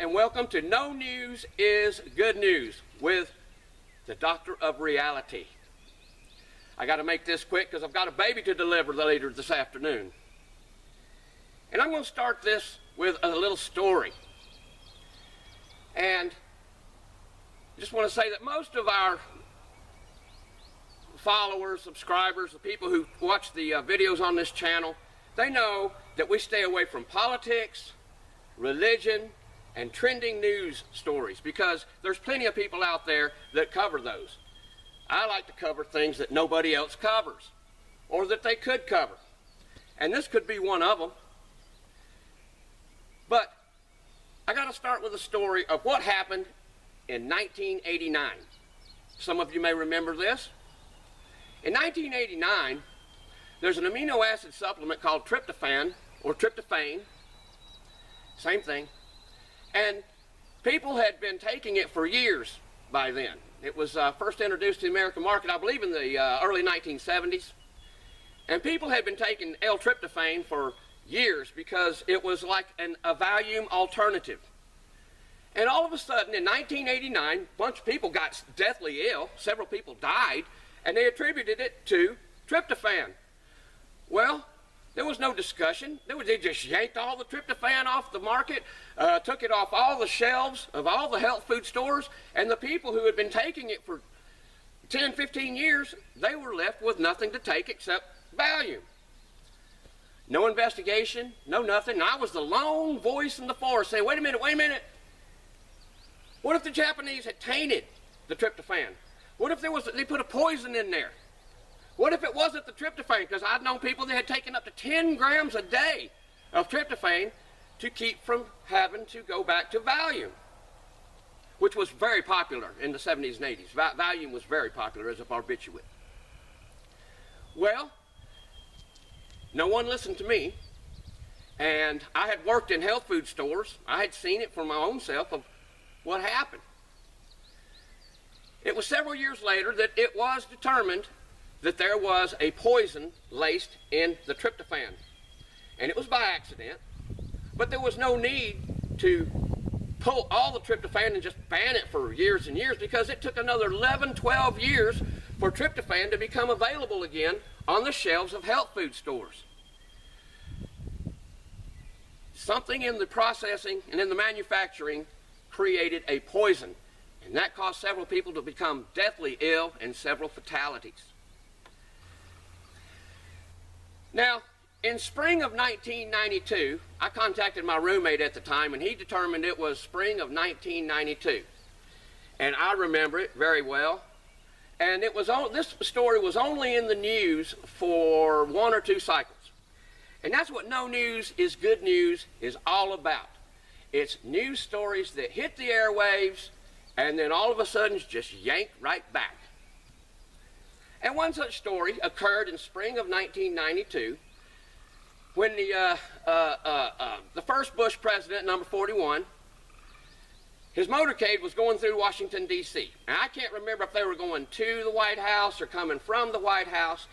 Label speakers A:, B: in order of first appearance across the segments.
A: and welcome to No News is Good News with the Doctor of Reality. I got to make this quick because I've got a baby to deliver later this afternoon. And I'm going to start this with a little story. And I just want to say that most of our followers, subscribers, the people who watch the videos on this channel, they know that we stay away from politics, religion, and trending news stories because there's plenty of people out there that cover those. I like to cover things that nobody else covers or that they could cover. And this could be one of them. But I got to start with a story of what happened in 1989. Some of you may remember this. In 1989, there's an amino acid supplement called tryptophan or tryptophan, same thing, and people had been taking it for years by then. It was first introduced to the American market, I believe, in the early 1970s, and people had been taking L-tryptophan for years because it was like a Valium alternative. And all of a sudden, in 1989, a bunch of people got deathly ill, several people died, and they attributed it to tryptophan. Well, there was no discussion. They just yanked all the tryptophan off the market, took it off all the shelves of all the health food stores, and the people who had been taking it for 10, 15 years, they were left with nothing to take except Valium. No investigation, no nothing. And I was the lone voice in the forest saying, wait a minute, wait a minute. What if the Japanese had tainted the tryptophan? What if they put a poison in there? What if it wasn't the tryptophan? Because I'd known people that had taken up to 10 grams a day of tryptophan to keep from having to go back to Valium, which was very popular in the 70s and 80s. Valium was very popular as a barbiturate. Well, no one listened to me, and I had worked in health food stores. I had seen it for my own self of what happened. It was several years later that it was determined that there was a poison laced in the tryptophan. And it was by accident, but there was no need to pull all the tryptophan and just ban it for years and years because it took another 11, 12 years for tryptophan to become available again on the shelves of health food stores. Something in the processing and in the manufacturing created a poison, and that caused several people to become deathly ill and several fatalities. Now, in spring of 1992, I contacted my roommate at the time, and he determined it was spring of 1992. And I remember it very well. And this story was only in the news for 1 or 2 cycles. And that's what No News is Good News is all about. It's news stories that hit the airwaves and then all of a sudden just yanked right back. And one such story occurred in spring of 1992 when the first Bush president, number 41, his motorcade was going through Washington, D.C. And I can't remember if they were going to the White House or coming from the White House,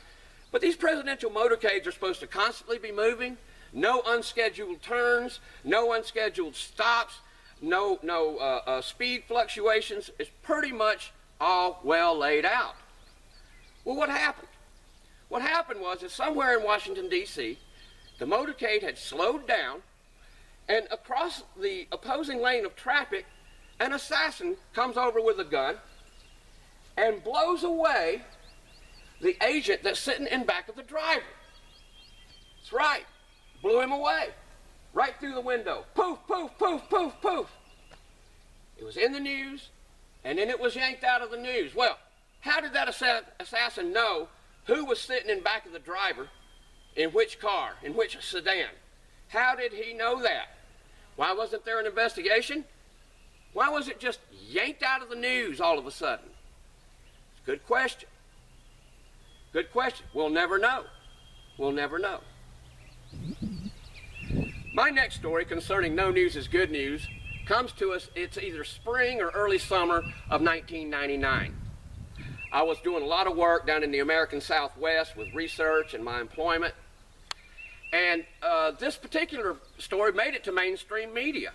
A: but these presidential motorcades are supposed to constantly be moving. No unscheduled turns, no unscheduled stops, no speed fluctuations. It's pretty much all well laid out. Well, what happened? What happened was that somewhere in Washington, D.C., the motorcade had slowed down, and across the opposing lane of traffic, an assassin comes over with a gun and blows away the agent that's sitting in back of the driver. That's right. Blew him away. Right through the window. Poof, poof, poof, poof, poof. It was in the news, and then it was yanked out of the news. Well, how did that assassin know who was sitting in back of the driver, in which car, in which sedan? How did he know that? Why wasn't there an investigation? Why was it just yanked out of the news all of a sudden? It's a good question. Good question. We'll never know. We'll never know. My next story concerning No News is Good News comes to us, it's either spring or early summer of 1999. I was doing a lot of work down in the American Southwest with research and my employment. And this particular story made it to mainstream media.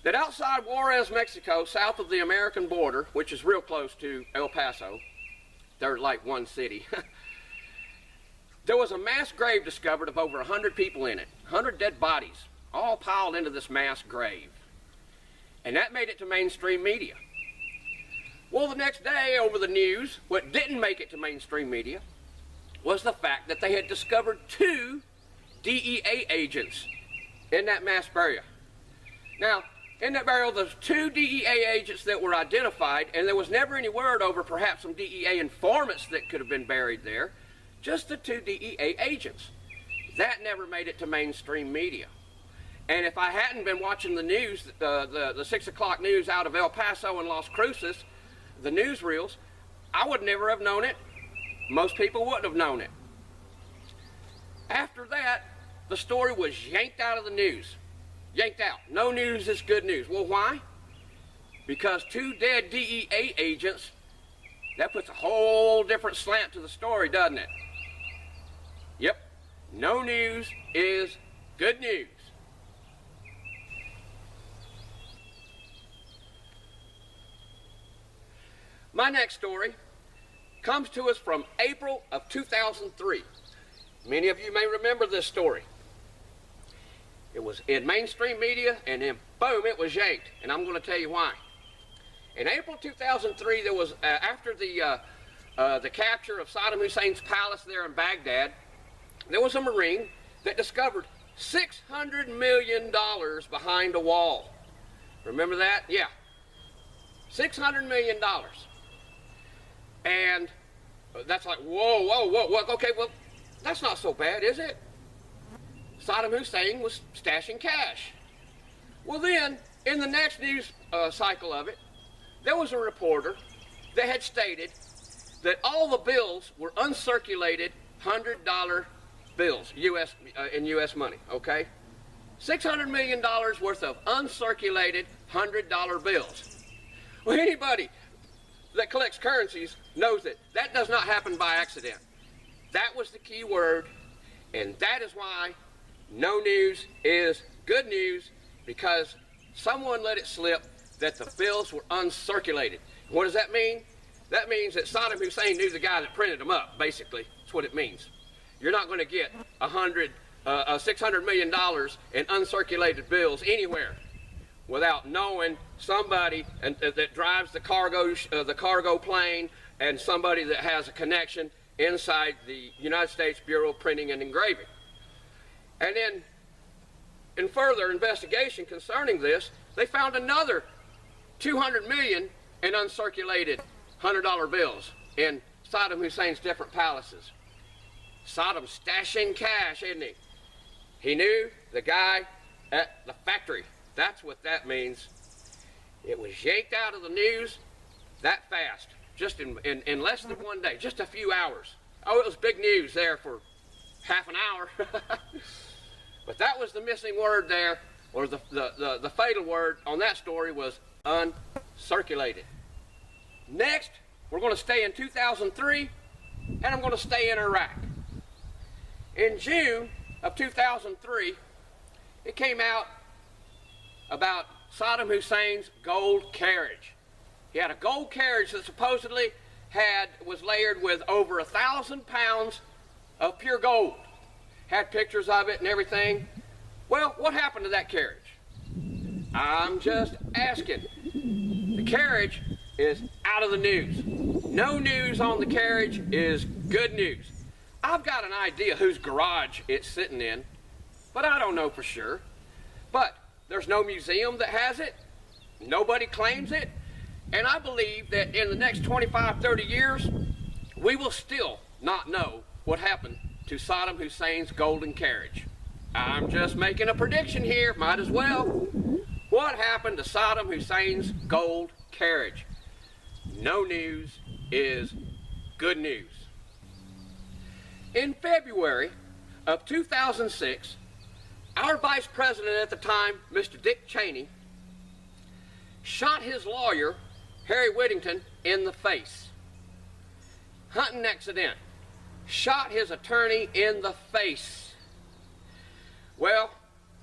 A: that outside Juarez, Mexico, south of the American border, which is real close to El Paso, they're like one city, there was a mass grave discovered of over 100 people in it, 100 dead bodies, all piled into this mass grave. And that made it to mainstream media. Well, the next day over the news, what didn't make it to mainstream media was the fact that they had discovered 2 DEA agents in that mass burial. Now, in that burial, there's 2 DEA agents that were identified, and there was never any word over perhaps some DEA informants that could have been buried there, just the 2 DEA agents. That never made it to mainstream media. And if I hadn't been watching the news, the 6 o'clock news out of El Paso and Las Cruces, the newsreels, I would never have known it. Most people wouldn't have known it. After that, the story was yanked out of the news. Yanked out. No news is good news. Well, why? Because 2 dead DEA agents, that puts a whole different slant to the story, doesn't it? Yep. No news is good news. My next story comes to us from April of 2003. Many of you may remember this story. It was in mainstream media, and then boom, it was yanked, and I'm going to tell you why. In April 2003, there was after the capture of Saddam Hussein's palace there in Baghdad, there was a Marine that discovered $600 million behind a wall. Remember that? Yeah. $600 million. And that's like, whoa, okay, well, that's not so bad, is it? Saddam Hussein was stashing cash. Well then, in the next news cycle of it, there was a reporter that had stated that all the bills were uncirculated $100 bills, in U.S. money, okay? $600 million worth of uncirculated $100 bills. Well, anybody that collects currencies knows that that does not happen by accident. That was the key word, and that is why no news is good news, because someone let it slip that the bills were uncirculated. What does that mean? That means that Saddam Hussein knew the guy that printed them up, basically. That's what it means. You're not going to get $600 million in uncirculated bills anywhere without knowing somebody that drives the cargo plane, and somebody that has a connection inside the United States Bureau of Printing and Engraving. And then, in further investigation concerning this, they found another $200 million in uncirculated $100 bills in Saddam Hussein's different palaces. Saddam's stashing cash, isn't he? He knew the guy at the factory. That's what that means. It was yanked out of the news that fast, just in less than one day, just a few hours. Oh, it was big news there for half an hour. But that was the missing word there, or the fatal word on that story was uncirculated. Next, we're going to stay in 2003, and I'm going to stay in Iraq. In June of 2003, it came out about Saddam Hussein's gold carriage. He had a gold carriage that supposedly was layered with over 1,000 pounds of pure gold. Had pictures of it and everything. Well, what happened to that carriage? I'm just asking. The carriage is out of the news. No news on the carriage is good news. I've got an idea whose garage it's sitting in, but I don't know for sure. But there's no museum that has it. Nobody claims it. And I believe that in the next 25, 30 years, we will still not know what happened to Saddam Hussein's golden carriage. I'm just making a prediction here, might as well. What happened to Saddam Hussein's gold carriage? No news is good news. In February of 2006, our vice president at the time, Mr. Dick Cheney, shot his lawyer, Harry Whittington, in the face. Hunting accident. Shot his attorney in the face. Well,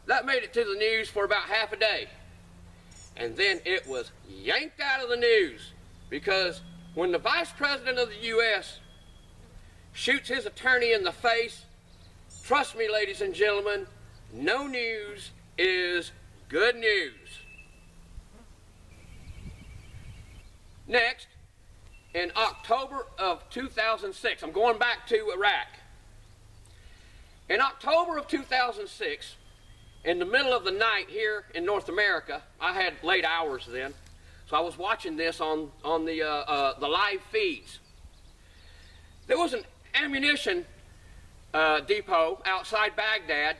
A: that made it to the news for about half a day. and then it was yanked out of the news, because when the Vice President of the U.S. shoots his attorney in the face, trust me, ladies and gentlemen, no news is good news. Next, in October of 2006, I'm going back to Iraq. In October of 2006, in the middle of the night here in North America, I had late hours then, so I was watching this on the live feeds. There was an ammunition depot outside Baghdad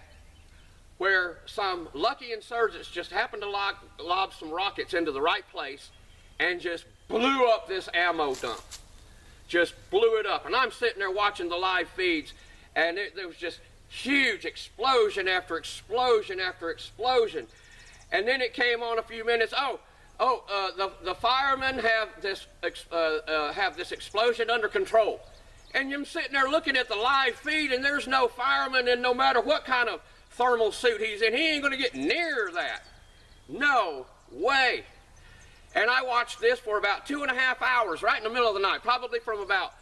A: where some lucky insurgents just happened to lob some rockets into the right place and just blew up this ammo dump. Just blew it up. And I'm sitting there watching the live feeds, and there was just huge explosion after explosion after explosion. And then it came on a few minutes, the firemen have this explosion under control. And I'm sitting there looking at the live feed, and there's no fireman, and no matter what kind of thermal suit he's in, he ain't gonna get near that. No way. And I watched this for about 2.5 hours, right in the middle of the night, probably from about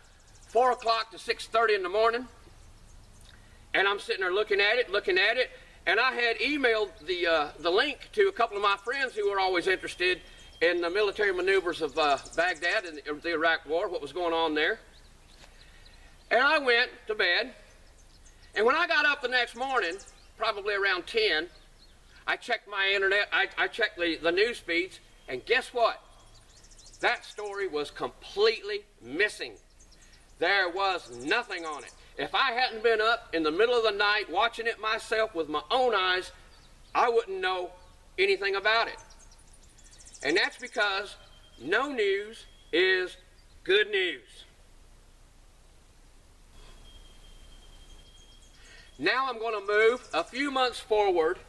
A: 4 o'clock to 6:30 in the morning. And I'm sitting there looking at it, and I had emailed the link to a couple of my friends who were always interested in the military maneuvers of Baghdad and the Iraq War, what was going on there. And I went to bed, and when I got up the next morning, probably around 10, I checked my internet, I checked the news feeds, and guess what? That story was completely missing. There was nothing on it. If I hadn't been up in the middle of the night watching it myself with my own eyes, I wouldn't know anything about it. And that's because no news is good news. Now I'm going to move a few months forward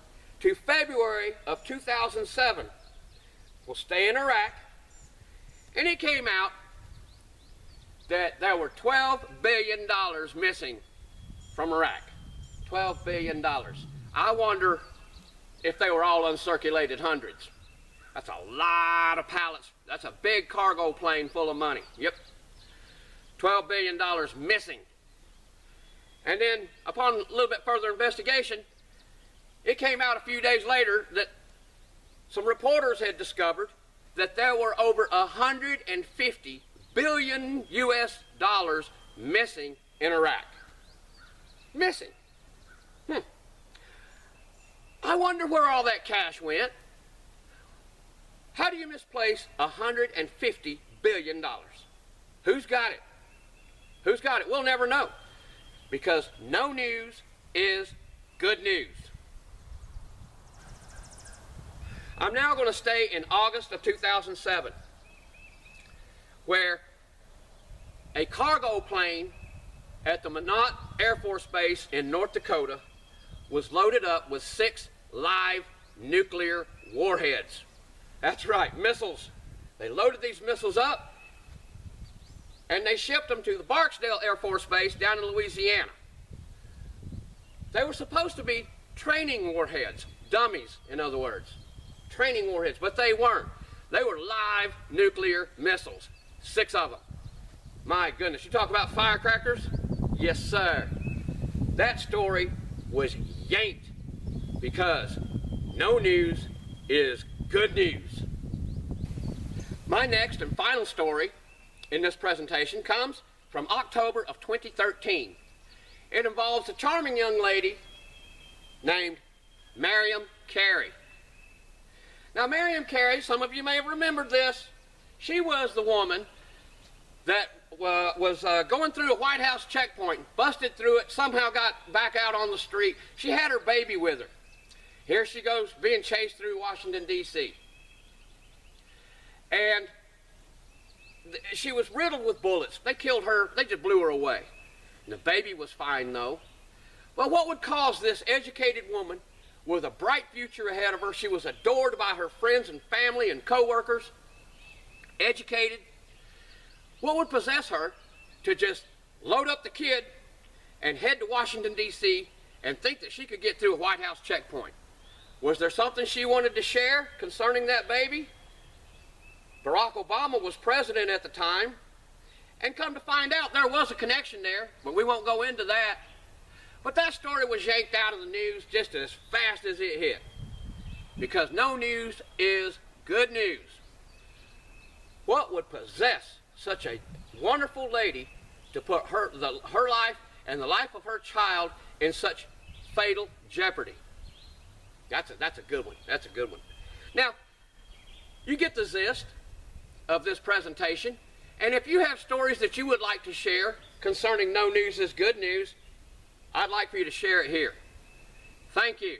A: to February of 2007. We'll stay in Iraq, and it came out that there were $12 billion missing from Iraq. $12 billion. I wonder if they were all uncirculated hundreds. That's a lot of pallets. That's a big cargo plane full of money. Yep. $12 billion missing. And then, upon a little bit further investigation, it came out a few days later that some reporters had discovered that there were over 150 billion US dollars missing in Iraq. Missing. I wonder where all that cash went. How do you misplace $150 billion? Who's got it? Who's got it? We'll never know. Because no news is good news. I'm now going to stay in August of 2007, where a cargo plane at the Minot Air Force Base in North Dakota was loaded up with 6 live nuclear warheads. That's right, missiles. They loaded these missiles up, and they shipped them to the Barksdale Air Force Base down in Louisiana. They were supposed to be training warheads, dummies, in other words. Training warheads, but they weren't. They were live nuclear missiles, 6 of them. My goodness, you talk about firecrackers? Yes, sir. That story was yanked because no news is good news. My next and final story in this presentation comes from October of 2013. It involves a charming young lady named Mariam Carey. Now, Mariam Carey, some of you may have remembered this. She was the woman that was going through a White House checkpoint, busted through it, somehow got back out on the street. She had her baby with her. Here she goes being chased through Washington, D.C. And she was riddled with bullets. They killed her. They just blew her away. And the baby was fine, though. Well, what would cause this educated woman with a bright future ahead of her? She was adored by her friends and family and co-workers, educated. What would possess her to just load up the kid and head to Washington, D.C. and think that she could get through a White House checkpoint? Was there something she wanted to share concerning that baby? Barack Obama was president at the time, and come to find out there was a connection there, but we won't go into that. But that story was yanked out of the news just as fast as it hit, because no news is good news. What would possess such a wonderful lady to put her life and the life of her child in such fatal jeopardy? That's a good one. That's a good one. Now, you get the gist of this presentation, and if you have stories that you would like to share concerning no news is good news, I'd like for you to share it here. Thank you.